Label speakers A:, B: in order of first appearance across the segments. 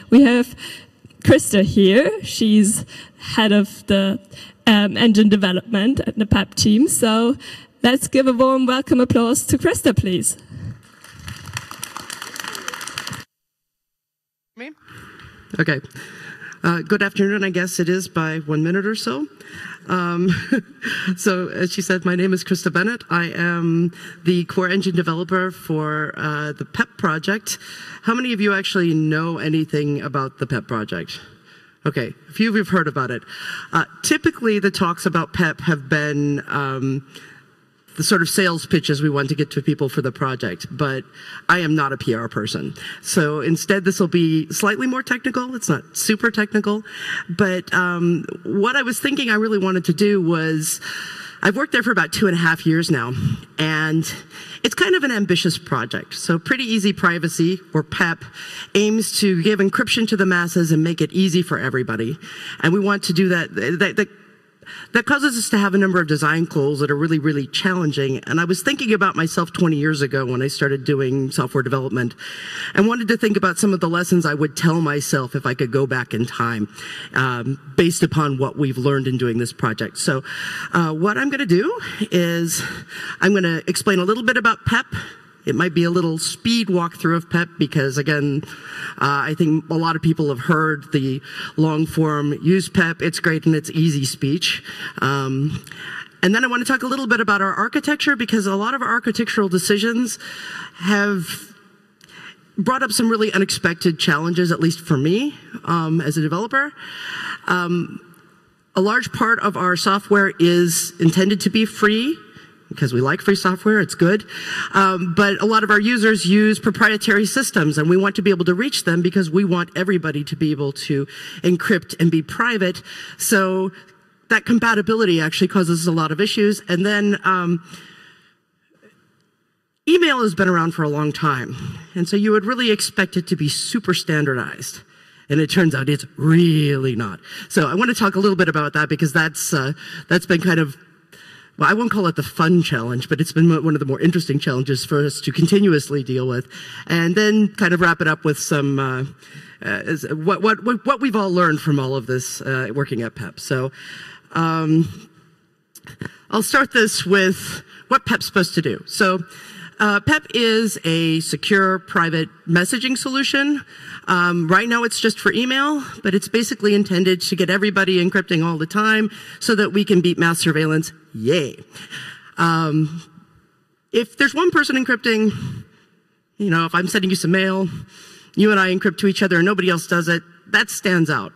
A: We have Krista here. She's head of the engine development at the PEP team. So let's give a warm welcome applause to Krista, please.
B: Me? Okay. Good afternoon, I guess it is by 1 minute or so. So, as she said, my name is Krista Bennett. I am the core engine developer for the PEP project. How many of you actually know anything about the PEP project? Okay, a few of you have heard about it. Typically, the talks about PEP have been the sort of sales pitches we want to get to people for the project, but I am not a PR person. So instead, this will be slightly more technical. It's not super technical, but what I was thinking I really wanted to do was, I've worked there for about 2.5 years now, and it's kind of an ambitious project. So Pretty Easy Privacy, or PEP, aims to give encryption to the masses and make it easy for everybody. And we want to do that. That causes us to have a number of design goals that are really, really challenging. And I was thinking about myself 20 years ago when I started doing software development and wanted to think about some of the lessons I would tell myself if I could go back in time based upon what we've learned in doing this project. So what I'm going to do is I'm going to explain a little bit about PEP. It might be a little speed walkthrough of PEP because, again, I think a lot of people have heard the long form, use PEP, it's great and it's easy speech. And then I want to talk a little bit about our architecture because a lot of our architectural decisions have brought up some really unexpected challenges, at least for me as a developer. A large part of our software is intended to be free, because we like free software, it's good. But a lot of our users use proprietary systems, and we want to be able to reach them because we want everybody to be able to encrypt and be private. So that compatibility actually causes a lot of issues. And then email has been around for a long time, and so you would really expect it to be super standardized. And it turns out it's really not. So I want to talk a little bit about that because that's been kind of, well, I won't call it the fun challenge, but it's been one of the more interesting challenges for us to continuously deal with. And then kind of wrap it up with some, what we've all learned from all of this working at PEP. So I'll start this with what PEP's supposed to do. So PEP is a secure private messaging solution. Right now it's just for email, but it's basically intended to get everybody encrypting all the time so that we can beat mass surveillance. Yay. If there's one person encrypting, you know, if I'm sending you some mail, you and I encrypt to each other and nobody else does it, that stands out.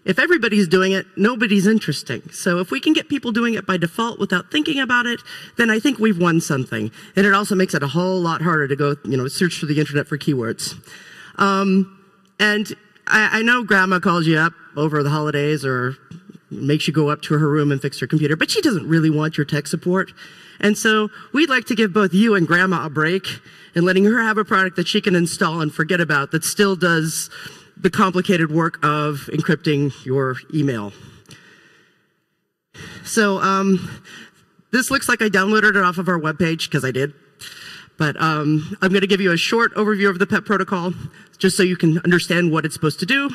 B: If everybody's doing it, nobody's interesting. So if we can get people doing it by default without thinking about it, then I think we've won something. And it also makes it a whole lot harder to go, you know, search through the internet for keywords. And I know grandma calls you up over the holidays or makes you go up to her room and fix her computer, but she doesn't really want your tech support. And so we'd like to give both you and grandma a break and letting her have a product that she can install and forget about that still does the complicated work of encrypting your email. So this looks like I downloaded it off of our webpage because I did. But I'm going to give you a short overview of the PEP protocol just so you can understand what it's supposed to do.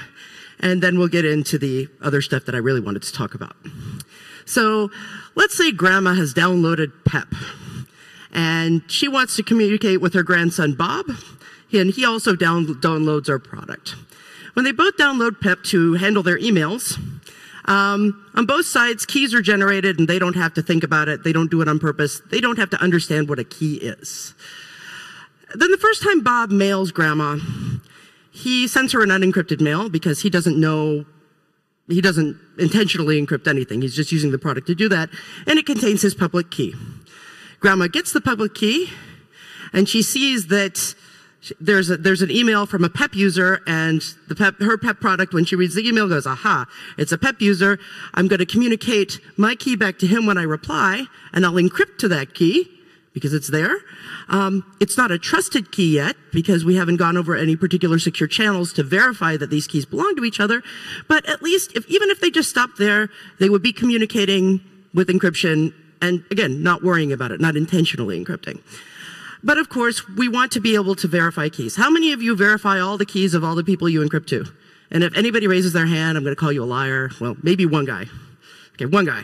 B: And then we'll get into the other stuff that I really wanted to talk about. So let's say grandma has downloaded PEP and she wants to communicate with her grandson Bob, and he also downloads our product. When they both download PEP to handle their emails, on both sides, keys are generated and they don't have to think about it. They don't do it on purpose. They don't have to understand what a key is. Then the first time Bob mails grandma, he sends her an unencrypted mail because he doesn't intentionally encrypt anything. He's just using the product to do that. And it contains his public key. Grandma gets the public key and she sees that there's an email from a PEP user, and her PEP product, when she reads the email, goes, aha, it's a PEP user. I'm going to communicate my key back to him when I reply, and I'll encrypt to that key because it's there. It's not a trusted key yet because we haven't gone over any particular secure channels to verify that these keys belong to each other. But at least, even if they just stopped there, they would be communicating with encryption and, again, not worrying about it, not intentionally encrypting. But of course, we want to be able to verify keys. How many of you verify all the keys of all the people you encrypt to? And if anybody raises their hand, I'm going to call you a liar. Well, maybe one guy. Okay, one guy.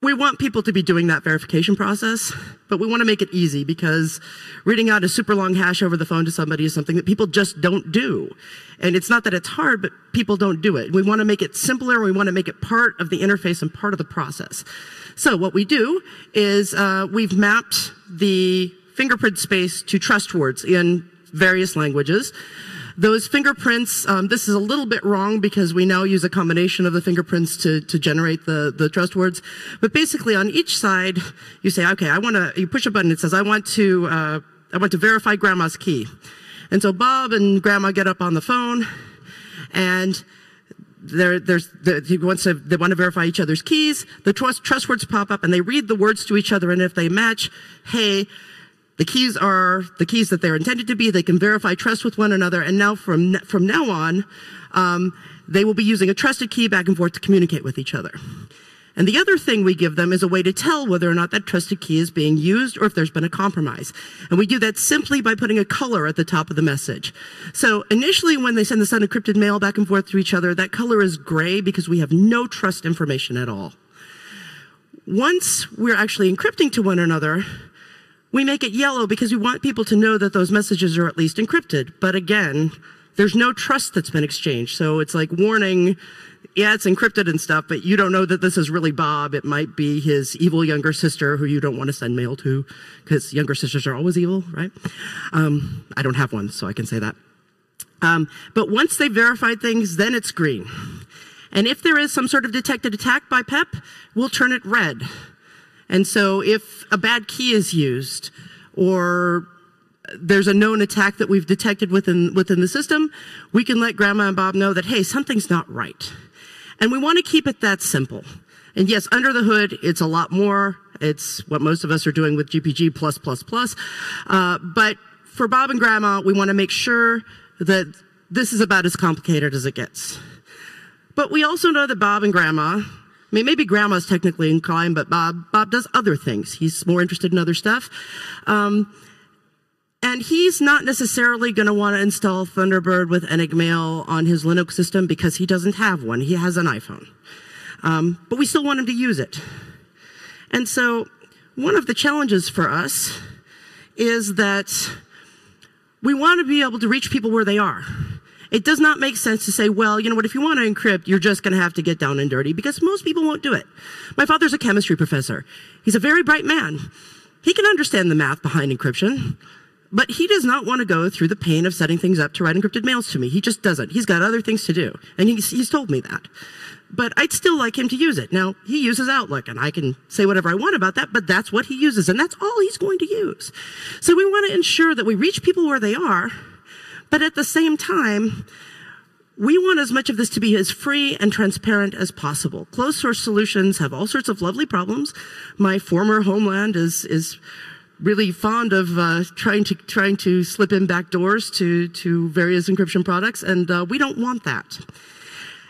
B: We want people to be doing that verification process, but we want to make it easy because reading out a super long hash over the phone to somebody is something that people just don't do. And it's not that it's hard, but people don't do it. We want to make it simpler. We want to make it part of the interface and part of the process. So what we do is we've mapped the fingerprint space to trust words in various languages. Those fingerprints, this is a little bit wrong because we now use a combination of the fingerprints to generate the trust words. But basically on each side, you say, okay, you push a button, it says, I want to verify grandma's key. And so Bob and grandma get up on the phone and they want to verify each other's keys. The trust words pop up and they read the words to each other, and if they match, hey, the keys are the keys that they're intended to be. They can verify trust with one another. And now from now on, they will be using a trusted key back and forth to communicate with each other. And the other thing we give them is a way to tell whether or not that trusted key is being used or if there's been a compromise. And we do that simply by putting a color at the top of the message. So initially when they send this unencrypted mail back and forth to each other, that color is gray because we have no trust information at all. Once we're actually encrypting to one another, we make it yellow because we want people to know that those messages are at least encrypted. But again, there's no trust that's been exchanged. So it's like warning, yeah, it's encrypted and stuff, but you don't know that this is really Bob. It might be his evil younger sister who you don't want to send mail to because younger sisters are always evil, right? I don't have one, so I can say that. But once they've verified things, then it's green. And if there is some sort of detected attack by PEP, we'll turn it red. And so if a bad key is used or there's a known attack that we've detected within the system, we can let Grandma and Bob know that, hey, something's not right. And we want to keep it that simple. And yes, under the hood, it's a lot more. It's what most of us are doing with GPG+++. But for Bob and Grandma, we want to make sure that this is about as complicated as it gets. But we also know that Bob and Grandma, I mean, maybe Grandma's technically inclined, but Bob does other things. He's more interested in other stuff. And he's not necessarily going to want to install Thunderbird with Enigmail on his Linux system because he doesn't have one. He has an iPhone. But we still want him to use it. And so one of the challenges for us is that we want to be able to reach people where they are. It does not make sense to say, well, you know what, if you want to encrypt, you're just going to have to get down and dirty, because most people won't do it. My father's a chemistry professor. He's a very bright man. He can understand the math behind encryption, but he does not want to go through the pain of setting things up to write encrypted mails to me. He just doesn't. He's got other things to do, and he's told me that. But I'd still like him to use it. Now, he uses Outlook, and I can say whatever I want about that, but that's what he uses, and that's all he's going to use. So we want to ensure that we reach people where they are, but at the same time, we want as much of this to be as free and transparent as possible. Closed source solutions have all sorts of lovely problems. My former homeland is really fond of trying to slip in back doors to various encryption products, and we don't want that.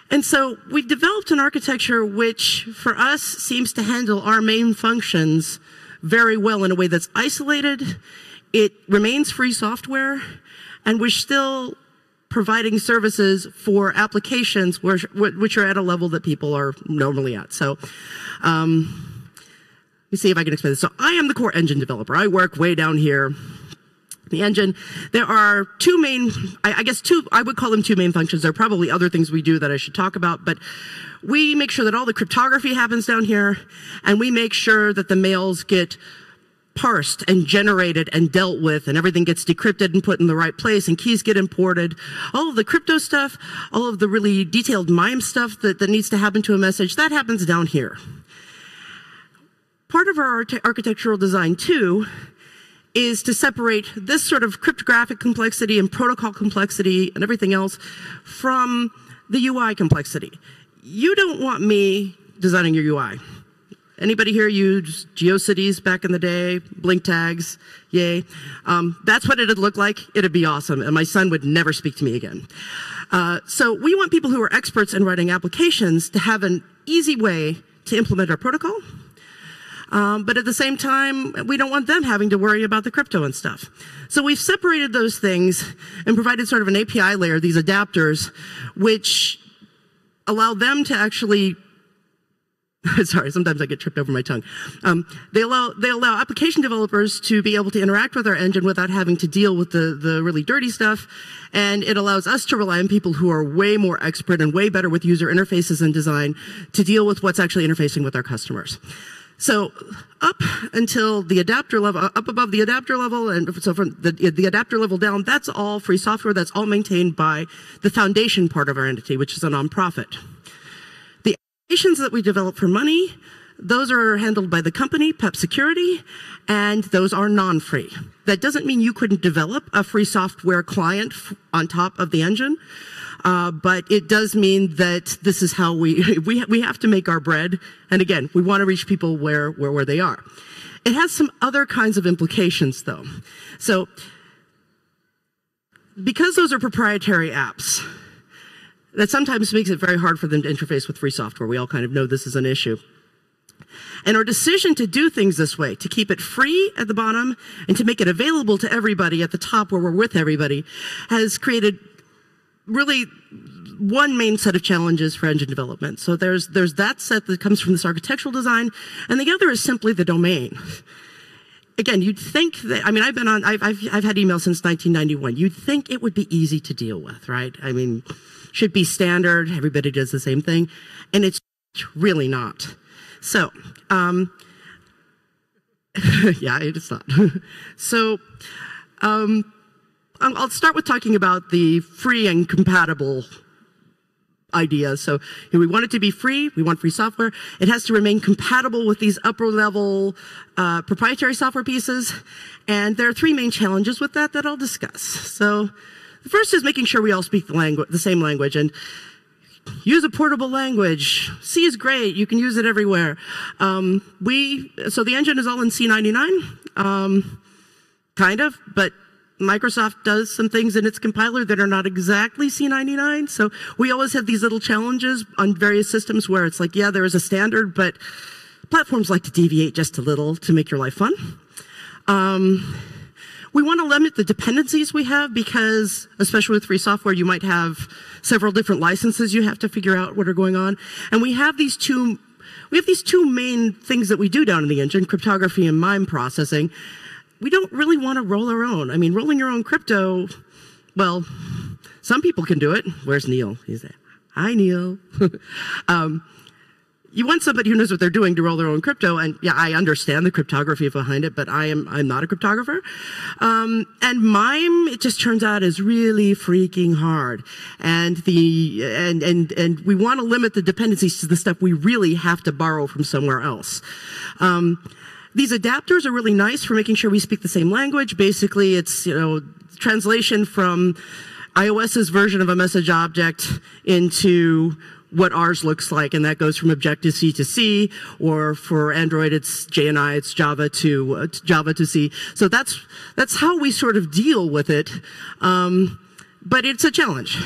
B: And so we've developed an architecture which, for us, seems to handle our main functions very well in a way that's isolated. It remains free software, and we're still providing services for applications which are at a level that people are normally at. So let me see if I can explain this. So I am the core engine developer. I work way down here. The engine, there are two main, I would call them two main functions. There are probably other things we do that I should talk about, but we make sure that all the cryptography happens down here, and we make sure that the mails get parsed and generated and dealt with, and everything gets decrypted and put in the right place, and keys get imported. All of the crypto stuff, all of the really detailed MIME stuff that needs to happen to a message, that happens down here. Part of our architectural design, too, is to separate this sort of cryptographic complexity and protocol complexity and everything else from the UI complexity. You don't want me designing your UI. Anybody here use GeoCities back in the day? Blink tags? Yay. That's what it'd look like. It'd be awesome, and my son would never speak to me again. So we want people who are experts in writing applications to have an easy way to implement our protocol. But at the same time, we don't want them having to worry about the crypto and stuff. So we've separated those things and provided sort of an API layer, these adapters, which allow them to actually sorry, sometimes I get tripped over my tongue. They allow application developers to be able to interact with our engine without having to deal with the really dirty stuff. And it allows us to rely on people who are way more expert and way better with user interfaces and design to deal with what's actually interfacing with our customers. So up until the adapter level, up above the adapter level, and so from the adapter level down, that's all free software. That's all maintained by the foundation part of our entity, which is a nonprofit. Applications that we develop for money, those are handled by the company, PEP Security, and those are non-free. That doesn't mean you couldn't develop a free software client on top of the engine, but it does mean that this is how we have to make our bread. And again, we want to reach people where they are. It has some other kinds of implications, though. So, because those are proprietary apps, that sometimes makes it very hard for them to interface with free software. We all kind of know this is an issue. And our decision to do things this way, to keep it free at the bottom and to make it available to everybody at the top where we're with everybody, has created really one main set of challenges for engine development. So there's that set that comes from this architectural design, and the other is simply the domain. Again, you'd think that, I mean, I've had email since 1991. You'd think it would be easy to deal with, right? I mean, should be standard, everybody does the same thing, and it's really not. So, yeah, it's not. So, I'll start with talking about the free and compatible idea. So we want it to be free, we want free software. It has to remain compatible with these upper level proprietary software pieces, and there are three main challenges with that I'll discuss. So the first is making sure we all speak the same language, and use a portable language. C is great. You can use it everywhere. So the engine is all in C99, kind of, but Microsoft does some things in its compiler that are not exactly C99. So we always have these little challenges on various systems where it's like, yeah, there is a standard, but platforms like to deviate just a little to make your life fun. We want to limit the dependencies we have because, especially with free software, you might have several different licenses you have to figure out what are going on. And we have these two main things that we do down in the engine, cryptography and MIME processing. We don't really want to roll our own. I mean, rolling your own crypto, well, some people can do it. Where's Neil? He's there. Hi, Neil. You want somebody who knows what they're doing to roll their own crypto, and yeah, I understand the cryptography behind it, but I'm not a cryptographer. And MIME, it just turns out, is really freaking hard. And we want to limit the dependencies to the stuff we really have to borrow from somewhere else. These adapters are really nice for making sure we speak the same language. Basically, it's, translation from iOS's version of a message object into what ours looks like, and that goes from Objective-C to C, or for Android, it's JNI, it's Java to C. So that's how we sort of deal with it, but it's a challenge.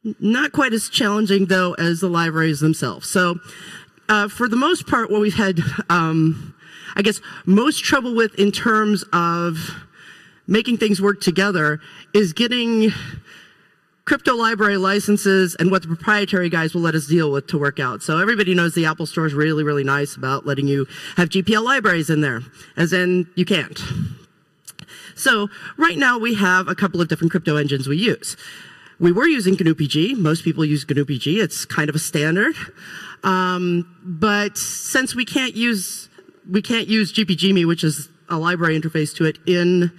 B: Not quite as challenging, though, as the libraries themselves. So for the most part, what we've had, I guess, most trouble with in terms of making things work together is getting crypto library licenses and what the proprietary guys will let us deal with to work out. So everybody knows the Apple Store is really, really nice about letting you have GPL libraries in there, as in you can't. So right now we have a couple of different crypto engines we use. We were using GNU-PG. Most people use GNU-PG. It's kind of a standard. But since we can't use GPGME, which is a library interface to it, in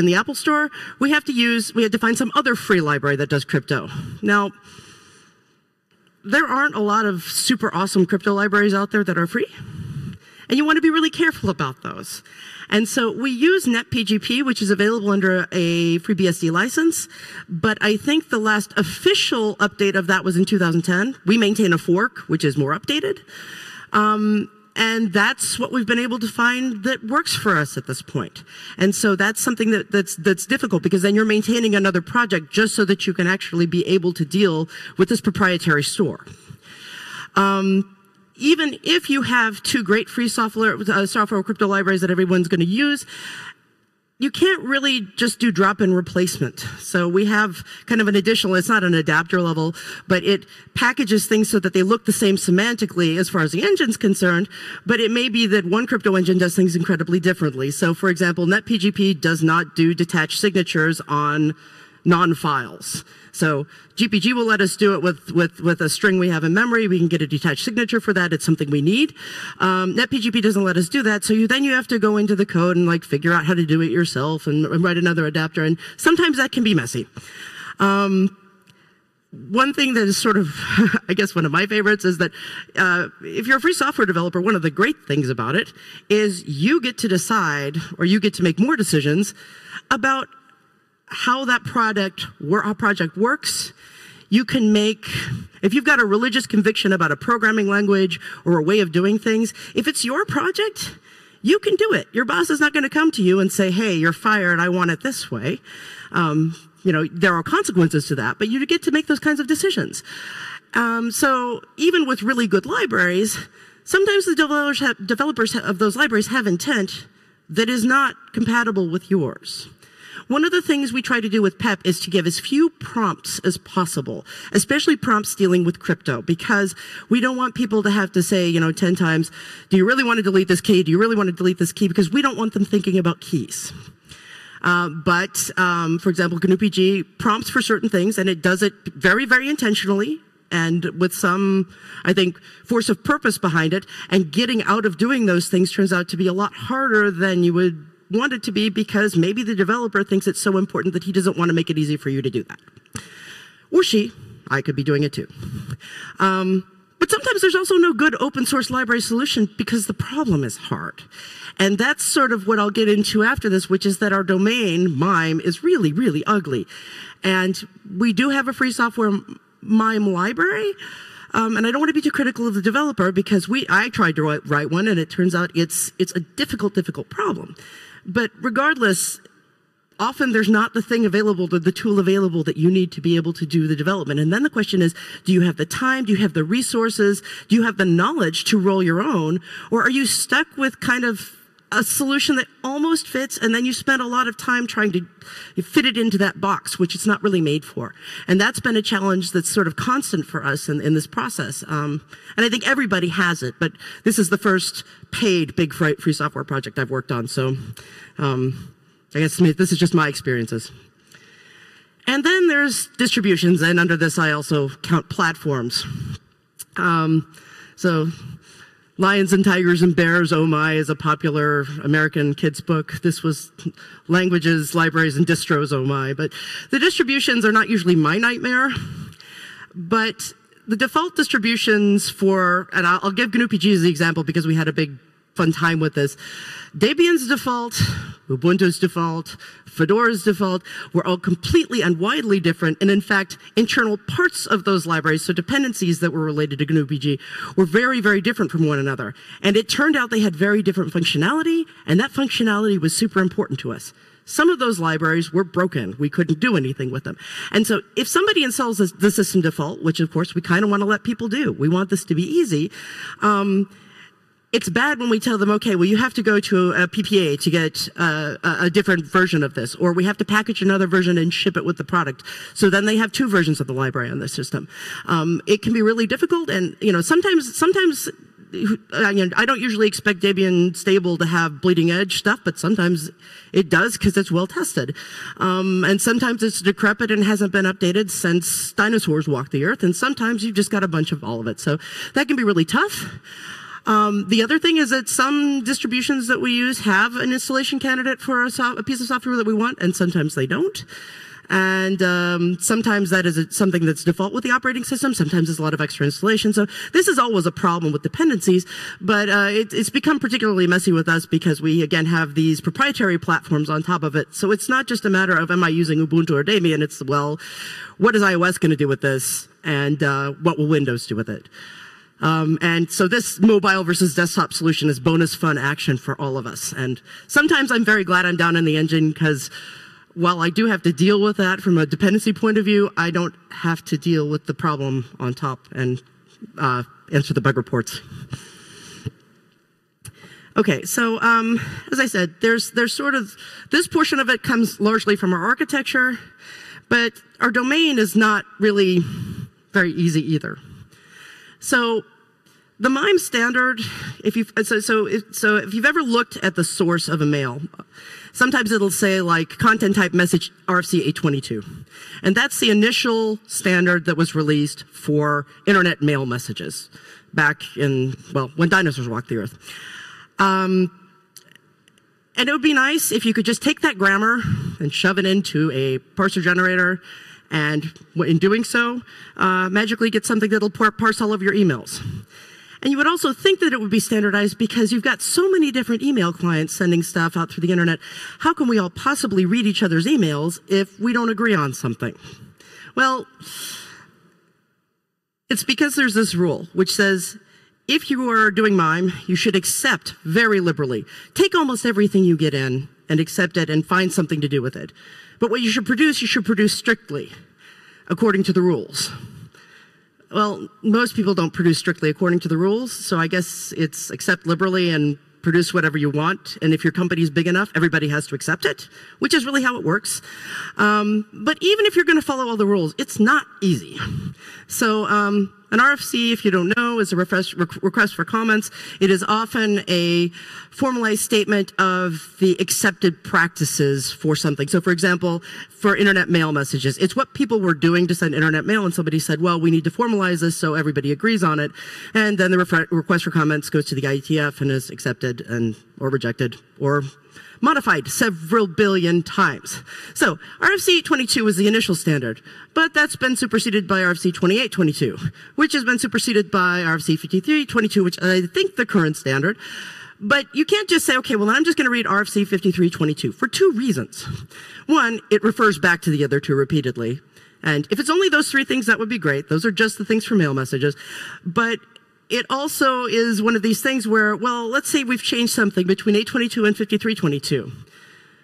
B: the Apple Store, we had to find some other free library that does crypto. Now, there aren't a lot of super awesome crypto libraries out there that are free, and you want to be really careful about those. And so we use NetPGP, which is available under a FreeBSD license, but I think the last official update of that was in 2010. We maintain a fork, which is more updated. And that's what we've been able to find that works for us at this point. And so that's something that's difficult, because then you're maintaining another project just so that you can actually be able to deal with this proprietary store. even if you have two great free software crypto libraries that everyone's going to use, you can't really just do drop-in replacement. So we have kind of an additional, it's not an adapter level, but it packages things so that they look the same semantically as far as the engine's concerned, but it may be that one crypto engine does things incredibly differently. So for example, NetPGP does not do detached signatures on non-files. So GPG will let us do it with a string we have in memory. We can get a detached signature for that. It's something we need. NetPGP doesn't let us do that. So then you have to go into the code and like figure out how to do it yourself and write another adapter. And sometimes that can be messy. One thing that is sort of, I guess, one of my favorites is that if you're a free software developer, one of the great things about it is you get to decide, or you get to make more decisions about how that project works. You can make, if you've got a religious conviction about a programming language or a way of doing things, if it's your project, you can do it. Your boss is not going to come to you and say, hey, you're fired, I want it this way. There are consequences to that, but you get to make those kinds of decisions. So even with really good libraries, sometimes the developers of those libraries have intent that is not compatible with yours. One of the things we try to do with PEP is to give as few prompts as possible, especially prompts dealing with crypto, because we don't want people to have to say, 10 times, do you really want to delete this key? Do you really want to delete this key? Because we don't want them thinking about keys. But for example, GNU-PG prompts for certain things, and it does it very, very intentionally and with some, I think, force of purpose behind it. And getting out of doing those things turns out to be a lot harder than you would want it to be, because maybe the developer thinks it's so important that he doesn't want to make it easy for you to do that. Or she. I could be doing it too. But sometimes there's also no good open source library solution because the problem is hard. And that's sort of what I'll get into after this, which is that our domain, MIME, is really, really ugly. And we do have a free software MIME library. And I don't want to be too critical of the developer, because I tried to write one, and it turns out it's a difficult problem. But regardless, often there's not the thing available, the tool available that you need to be able to do the development. And then the question is, do you have the time? Do you have the resources? Do you have the knowledge to roll your own? Or are you stuck with kind of a solution that almost fits, and then you spend a lot of time trying to fit it into that box, which it's not really made for? And that's been a challenge that's sort of constant for us in this process. And I think everybody has it, but this is the first paid big free software project I've worked on. So I guess this is just my experiences. And then there's distributions, and under this I also count platforms. So Lions and Tigers and Bears, Oh My, is a popular American kids book. This was Languages, Libraries, and Distros, Oh My. But the distributions are not usually my nightmare. But the default distributions for, and I'll give GNU-PG as the example because we had a big fun time with this. Debian's default, Ubuntu's default, Fedora's default were all completely and widely different. And in fact, internal parts of those libraries, so dependencies that were related to GNU-PG, were very, very different from one another. And it turned out they had very different functionality, and that functionality was super important to us. Some of those libraries were broken. We couldn't do anything with them. And so if somebody installs the system default, which of course we kind of want to let people do, we want this to be easy, it's bad when we tell them, okay, well, you have to go to a PPA to get a different version of this, or we have to package another version and ship it with the product. So then they have two versions of the library on the system. It can be really difficult, and sometimes I don't usually expect Debian stable to have bleeding edge stuff, but sometimes it does because it's well tested. And sometimes it's decrepit and hasn't been updated since dinosaurs walked the earth, and sometimes you've just got a bunch of all of it. So that can be really tough. The other thing is that some distributions that we use have an installation candidate for a piece of software that we want, and sometimes they don't. And sometimes that is something that's default with the operating system. Sometimes there's a lot of extra installation. So this is always a problem with dependencies, but it's become particularly messy with us because we, again, have these proprietary platforms on top of it. So it's not just a matter of, am I using Ubuntu or Debian? It's, well, what is iOS going to do with this? And what will Windows do with it? And so this mobile versus desktop solution is bonus fun action for all of us. And sometimes I'm very glad I'm down in the engine, because while I do have to deal with that from a dependency point of view, I don't have to deal with the problem on top. And answer the bug reports. Okay, so as I said, there's sort of, this portion of it comes largely from our architecture, but our domain is not really very easy either. So the MIME standard, if you've ever looked at the source of a mail, sometimes it'll say like content type message RFC 822. And that's the initial standard that was released for internet mail messages back in, well, when dinosaurs walked the earth. And it would be nice if you could just take that grammar and shove it into a parser generator, and in doing so, magically get something that'll parse all of your emails. And you would also think that it would be standardized because you've got so many different email clients sending stuff out through the internet. How can we all possibly read each other's emails if we don't agree on something? Well, it's because there's this rule which says, if you are doing MIME, you should accept very liberally. Take almost everything you get in and accept it and find something to do with it. But what you should produce strictly, according to the rules. Well, most people don't produce strictly according to the rules, so I guess it's accept liberally and produce whatever you want. And if your company's big enough, everybody has to accept it, which is really how it works. But even if you're going to follow all the rules, it's not easy. So an RFC, if you don't know, is a request for comments. It is often a formalized statement of the accepted practices for something. So for example, for internet mail messages, it's what people were doing to send internet mail, and somebody said, well, we need to formalize this so everybody agrees on it. And then the request for comments goes to the IETF and is accepted and or rejected or modified several billion times. So RFC 822 was the initial standard, but that's been superseded by RFC 2822, which has been superseded by RFC 5322, which I think the current standard. But you can't just say, okay, well, I'm just going to read RFC 5322 for two reasons. One, it refers back to the other two repeatedly. And if it's only those three things, that would be great. Those are just the things for mail messages. But it also is one of these things where, well, let's say we've changed something between 822 and 5322.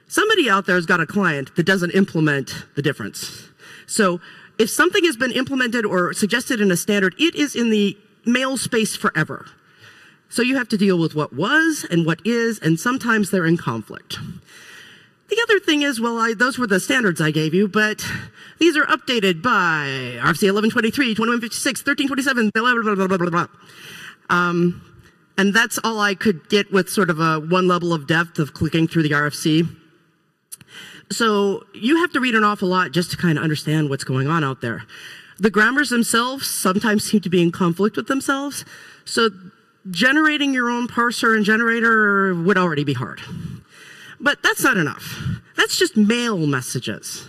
B: Somebody out there has got a client that doesn't implement the difference. So if something has been implemented or suggested in a standard, it is in the mail space forever. So you have to deal with what was and what is, and sometimes they're in conflict. The other thing is, well, those were the standards I gave you, but these are updated by RFC 1123, 2156, 1327, blah, blah, blah, blah, blah, blah. And that's all I could get with sort of a one level of depth of clicking through the RFC. So you have to read an awful lot just to kind of understand what's going on out there. The grammars themselves sometimes seem to be in conflict with themselves. So generating your own parser and generator would already be hard. But that's not enough. That's just mail messages.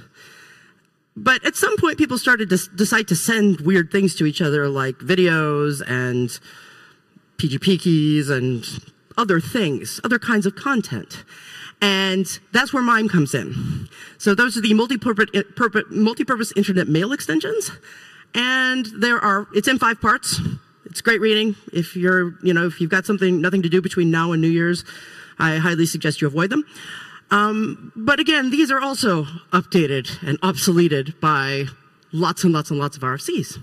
B: But at some point, people started to decide to send weird things to each other, like videos and PGP keys and other things, other kinds of content. And that's where MIME comes in. So those are the multi-purpose internet mail extensions. And it's in 5 parts. It's great reading. If if you've got nothing to do between now and New Year's, I highly suggest you avoid them. But again, these are also updated and obsoleted by lots and lots and lots of RFCs.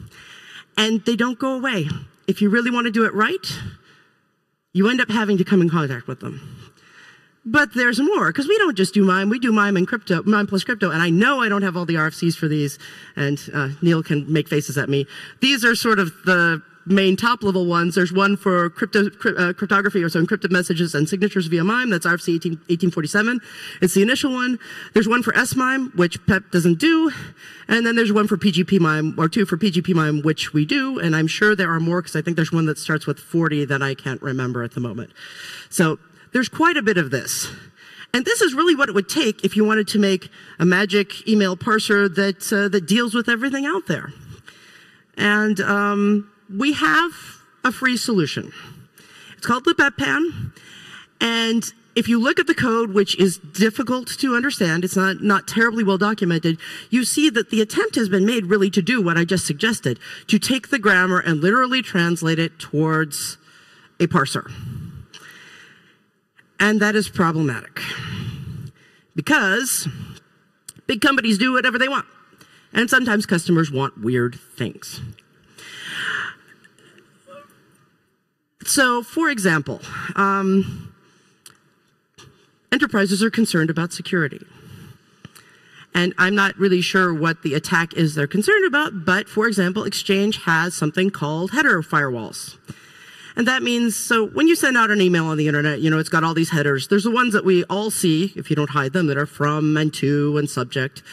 B: And they don't go away. If you really want to do it right, you end up having to come in contact with them. But there's more, because we don't just do MIME, we do MIME and crypto, MIME plus crypto, and I know I don't have all the RFCs for these, and Neil can make faces at me. These are sort of the main top level ones. There's one for cryptography, or so encrypted messages and signatures via MIME. That's RFC 1847. It's the initial one. There's one for S-MIME, which PEP doesn't do. And then there's one for PGP MIME, or two for PGP MIME, which we do. And I'm sure there are more, because I think there's one that starts with 40 that I can't remember at the moment. So there's quite a bit of this. And this is really what it would take if you wanted to make a magic email parser that deals with everything out there. And we have a free solution. It's called the PEPPAN. And if you look at the code, which is difficult to understand, it's not terribly well documented, you see that the attempt has been made really to do what I just suggested, to take the grammar and literally translate it towards a parser. And that is problematic, because big companies do whatever they want, and sometimes customers want weird things. So, for example, enterprises are concerned about security. And I'm not really sure what the attack is they're concerned about, but for example, Exchange has something called header firewalls. And that means, so when you send out an email on the internet, you know, it's got all these headers. There's the ones that we all see, if you don't hide them, that are from and to and subject.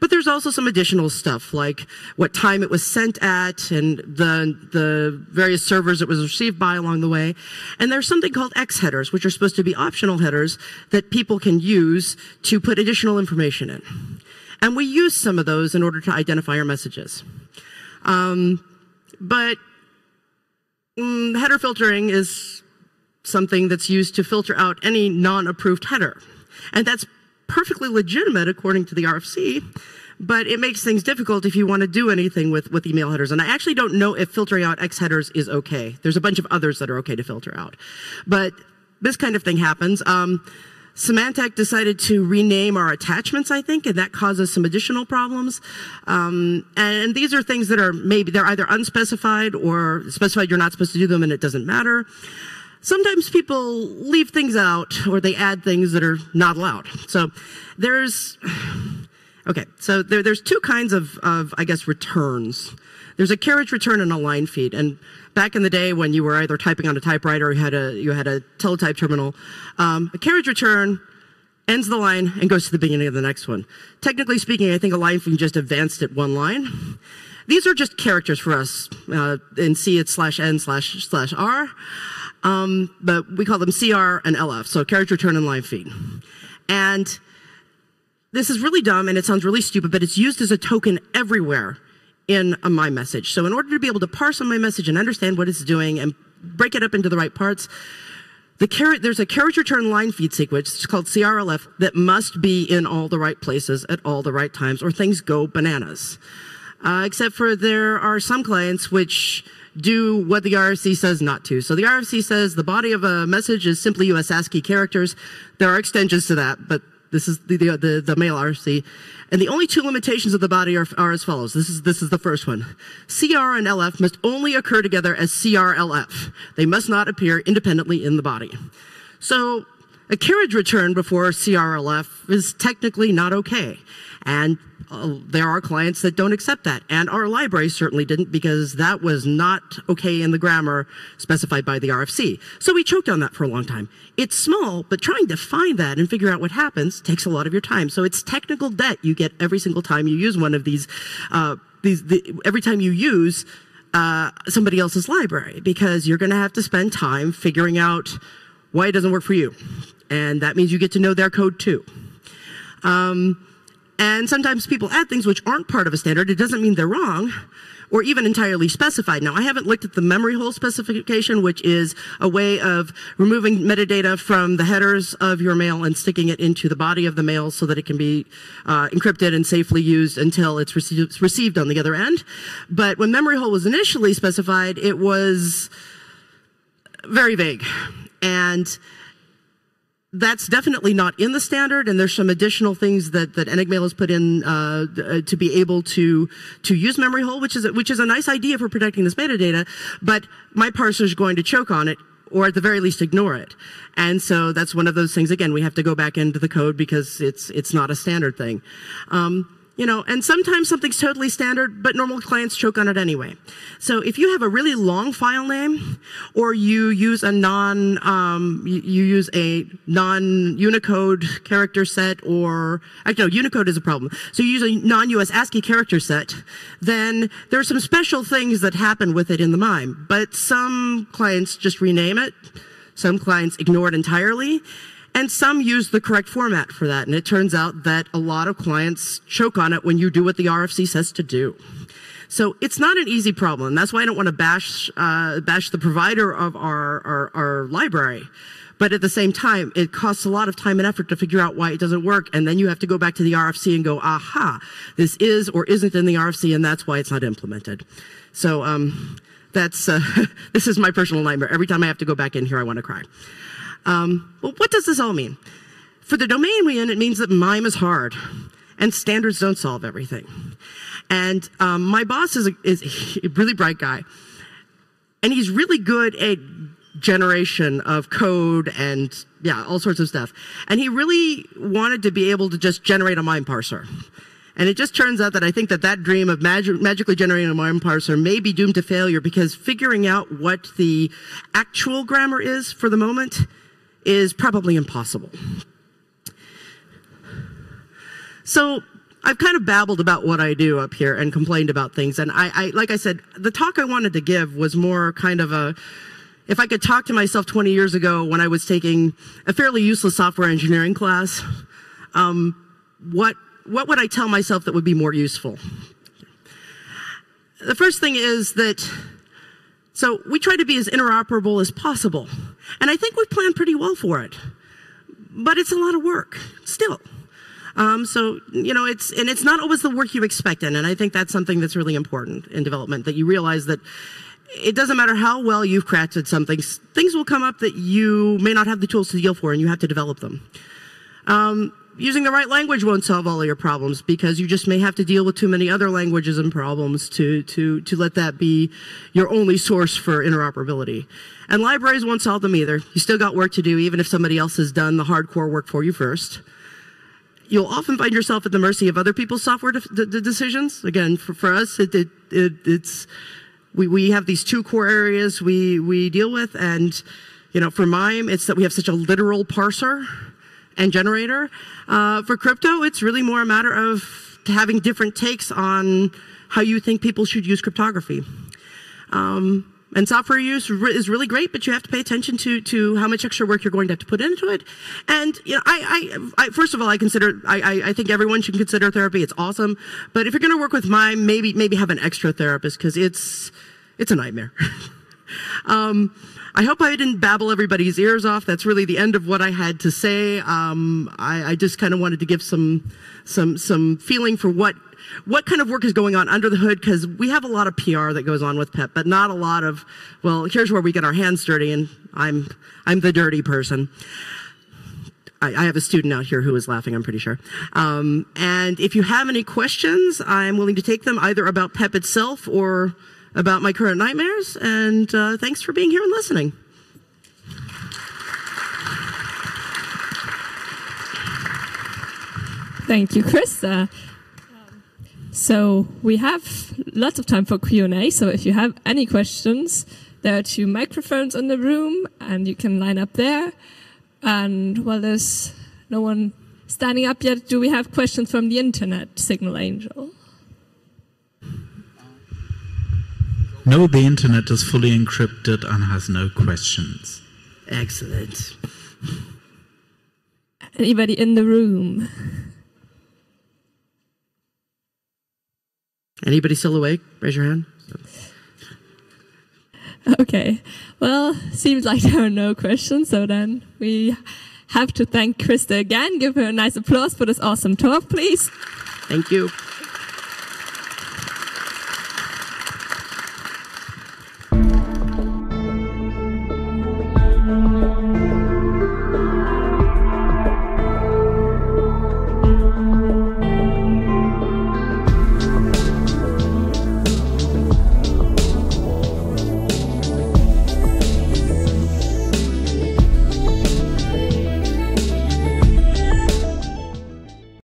B: But there's also some additional stuff, like what time it was sent at and the various servers it was received by along the way. And there's something called X headers, which are supposed to be optional headers that people can use to put additional information in. And we use some of those in order to identify our messages. But header filtering is something that's used to filter out any non-approved header. And that's perfectly legitimate according to the RFC, but it makes things difficult if you want to do anything with email headers. And I actually don't know if filtering out X headers is okay. There's a bunch of others that are okay to filter out. But this kind of thing happens. Symantec decided to rename our attachments, I think, and that causes some additional problems. And these are things that are maybe they're either unspecified or specified you're not supposed to do them and it doesn't matter. Sometimes people leave things out or they add things that are not allowed. So there's two kinds of I guess returns. There's a carriage return and a line feed. And back in the day when you were either typing on a typewriter or you had a teletype terminal, a carriage return ends the line and goes to the beginning of the next one. Technically speaking, I think a line feed just advanced it one line. These are just characters for us. In C, it's /n//r. But we call them CR and LF, so carriage return and line feed. And this is really dumb and it sounds really stupid, but it's used as a token everywhere in a MIME message. So in order to be able to parse a MIME message and understand what it's doing and break it up into the right parts, there's a carriage return line feed sequence, it's called CRLF, that must be in all the right places at all the right times or things go bananas. Except for there are some clients which do what the RFC says not to. So the RFC says the body of a message is simply US ASCII characters. There are extensions to that, but this is the mail RFC. And the only two limitations of the body are as follows. This is the first one. CR and LF must only occur together as CRLF. They must not appear independently in the body. So a carriage return before CRLF is technically not okay. And there are clients that don't accept that. And our library certainly didn't because that was not okay in the grammar specified by the RFC. So we choked on that for a long time. It's small, but trying to find that and figure out what happens takes a lot of your time. So it's technical debt you get every single time you use one of these, every time you use somebody else's library, because you're going to have to spend time figuring out why it doesn't work for you. And that means you get to know their code too. And sometimes people add things which aren't part of a standard. It doesn't mean they're wrong or even entirely specified. Now, I haven't looked at the memory hole specification, which is a way of removing metadata from the headers of your mail and sticking it into the body of the mail so that it can be encrypted and safely used until it's received on the other end. But when memory hole was initially specified, it was very vague. And that's definitely not in the standard, and there's some additional things that Enigmail has put in to be able to use memory hole, which is a nice idea for protecting this metadata, but my parser is going to choke on it, or at the very least ignore it. And so that's one of those things, again, we have to go back into the code because it's not a standard thing. You know, and sometimes something's totally standard, but normal clients choke on it anyway. So if you have a really long file name, or you use a non-Unicode character set, or actually, no, Unicode is a problem. So you use a non-US ASCII character set, then there are some special things that happen with it in the MIME. But some clients just rename it. Some clients ignore it entirely. And some use the correct format for that. And it turns out that a lot of clients choke on it when you do what the RFC says to do. So it's not an easy problem. That's why I don't want to bash the provider of our library. But at the same time, it costs a lot of time and effort to figure out why it doesn't work. And then you have to go back to the RFC and go, aha, this is or isn't in the RFC, and that's why it's not implemented. So this is my personal nightmare. Every time I have to go back in here, I want to cry. Well, what does this all mean? For the domain we're in, it means that MIME is hard, and standards don't solve everything. And my boss is a really bright guy, and he's really good at generation of code and all sorts of stuff. And he really wanted to be able to just generate a MIME parser. And it just turns out that I think that dream of magically generating a MIME parser may be doomed to failure, because figuring out what the actual grammar is for the moment is probably impossible. So I've kind of babbled about what I do up here and complained about things. And like I said, the talk I wanted to give was more kind of if I could talk to myself 20 years ago when I was taking a fairly useless software engineering class, what would I tell myself that would be more useful? The first thing is that, so we try to be as interoperable as possible. And I think we've planned pretty well for it. But it's a lot of work, still. So, it's not always the work you expect in. And I think that's something that's really important in development, that you realize that it doesn't matter how well you've crafted something, things will come up that you may not have the tools to deal for, and you have to develop them. Using the right language won't solve all of your problems, because you just may have to deal with too many other languages and problems to let that be your only source for interoperability. And libraries won't solve them either. You still got work to do, even if somebody else has done the hardcore work for you first. You'll often find yourself at the mercy of other people's software decisions. Again, for us, we have these two core areas we deal with, and for MIME, it's that we have such a literal parser and generator. For crypto, it's really more a matter of having different takes on how you think people should use cryptography. And software use is really great, but you have to pay attention to how much extra work you're going to have to put into it. And I first of all, I think everyone should consider therapy. It's awesome, but if you're going to work with MIME, maybe have an extra therapist, because it's a nightmare. I hope I didn't babble everybody's ears off. That's really the end of what I had to say. I just kind of wanted to give some feeling for what kind of work is going on under the hood, because we have a lot of PR that goes on with PEP, but not a lot of, well, here's where we get our hands dirty, and I'm the dirty person. I have a student out here who is laughing, I'm pretty sure. And if you have any questions, I'm willing to take them, either about PEP itself or about my current nightmares. And thanks for being here and listening.
A: Thank you, Krista. So we have lots of time for Q&A. So if you have any questions, there are 2 microphones in the room, and you can line up there. And while there's no one standing up yet, do we have questions from the internet, Signal Angel?
C: No, the internet is fully encrypted and has no questions.
B: Excellent.
A: Anybody in the room?
B: Anybody still awake? Raise your hand.
A: Okay. Well, seems like there are no questions, so then we have to thank Krista again. Give her a nice applause for this awesome talk, please.
B: Thank you.